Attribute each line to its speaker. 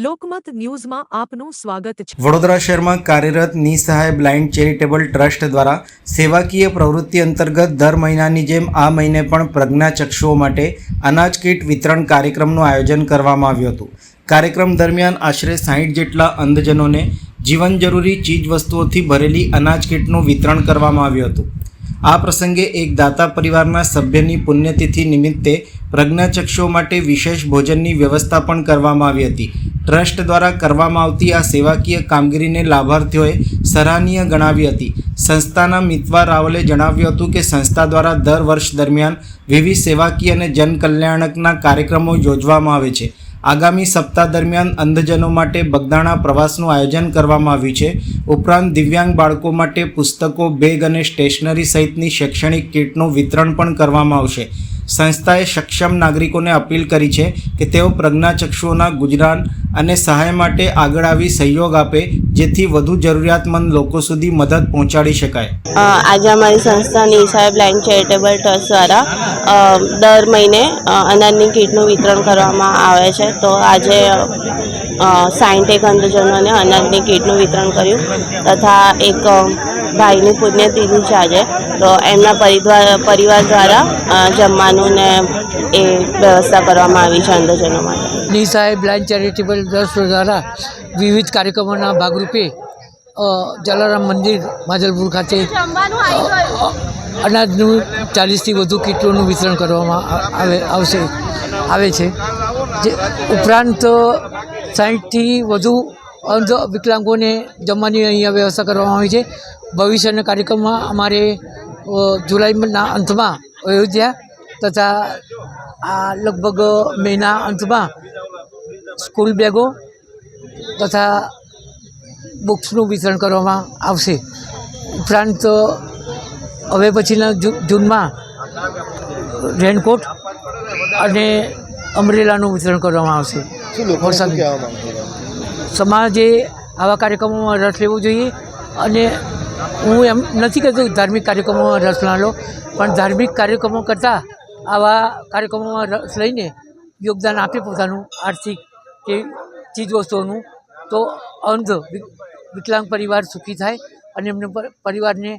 Speaker 1: લોકમત ન્યૂઝમાં આપનું સ્વાગત છે।
Speaker 2: વડોદરા શહેરમાં કાર્યરત નિસહાય બ્લાઇન્ડ ચેરિટેબલ ટ્રસ્ટ દ્વારા સેવાકીય પ્રવૃત્તિ અંતર્ગત દર મહિનાની જેમ આ મહિને પણ પ્રજ્ઞાચક્ષુઓ માટે અનાજ કીટ વિતરણ કાર્યક્રમનું આયોજન કરવામાં આવ્યું હતું। કાર્યક્રમ દરમિયાન આશરે 60 જેટલા અંધજનોને જીવન જરૂરી ચીજ વસ્તુઓથી ભરેલી અનાજ કીટનું વિતરણ કરવામાં આવ્યું હતું। આ પ્રસંગે એક દાતા પરિવારના સભ્યની પુણ્યતિથિ નિમિત્તે પ્રજ્ઞાચક્ષુઓ માટે વિશેષ ભોજનની વ્યવસ્થા પણ કરવામાં આવી હતી। ટ્રસ્ટ દ્વારા કરવામાં આવતી આ સેવાકીય કામગીરીને લાભાર્થીઓએ સરાહનીય ગણાવી હતી। સંસ્થાના મિતવા રાવલે જણાવ્યું હતું કે સંસ્થા દ્વારા દર વર્ષ દરમિયાન વિવિધ સેવાકીય અને જનકલ્યાણકના કાર્યક્રમો યોજવામાં આવે છે। આગામી સપ્તાહ દરમિયાન અંધજનો માટે બગદાણા પ્રવાસનું આયોજન કરવામાં આવ્યું છે। ઉપરાંત દિવ્યાંગ બાળકો માટે પુસ્તકો, બેગ અને સ્ટેશનરી સહિતની શૈક્ષણિક કીટનું વિતરણ પણ કરવામાં આવશે। સંસ્થાએ સક્ષમ નાગરિકોને અપીલ કરી છે કે તેઓ પ્રજ્ઞાચક્ષુઓના ગુજરાન અને સહાય માટે આગળ આવી સહયોગ આપે, જેથી વધુ જરૂરિયાતમંદ લોકો સુધી મદદ પહોંચાડી શકાય।
Speaker 3: આજે અમારી સંસ્થા નિસહાય બ્લાઇન્ડ ચેરિટેબલ ટ્રસ્ટ દ્વારા દર મહિને અનાજની કીટનું વિતરણ કરવામાં આવે છે। તો આજે 60 અંધજનોને અનાજની કીટનું વિતરણ કર્યું તથા એક ભાઈની પુણ્યતિથિ છે આજે, તો એમના પરિવાર દ્વારા જમવાનું ને એ વ્યવસ્થા કરવામાં આવી છે અંધજનો માટે।
Speaker 4: નિસહાય બ્લાઇન્ડ ચેરિટેબલ ટ્રસ્ટ દ્વારા વિવિધ કાર્યક્રમોના ભાગરૂપે જલારામ મંદિર માજલપુર ખાતે અનાજનું 40થી વધુ કીટોનું વિતરણ કરવામાં આવે છે। જે ઉપરાંત 60થી વધુ અંધ વિકલાંગોને જમવાની અહીંયા વ્યવસ્થા કરવામાં આવી છે। ભવિષ્યના કાર્યક્રમમાં અમારે જુલાઈના અંતમાં અયોધ્યા તથા આ લગભગ મેના અંતમાં સ્કૂલ બેગો તથા બુક્સનું વિતરણ કરવામાં આવશે। ઉપરાંત હવે પછીના જૂનમાં રેનકોટ અને અમરેલાનું વિતરણ કરવામાં આવશે। સમાજે આવા કાર્યક્રમોમાં રસ લેવો જોઈએ અને હું એમ નથી કહેતો ધાર્મિક કાર્યક્રમોમાં રસ ના લો, પણ ધાર્મિક કાર્યક્રમો કરતાં આવા કાર્યક્રમોમાં રસ લઈને યોગદાન આપે પોતાનું આર્થિક કે ચીજ વસ્તુઓનું, તો અંધ વિકલાંગ પરિવાર સુખી થાય અને એમને પરિવારને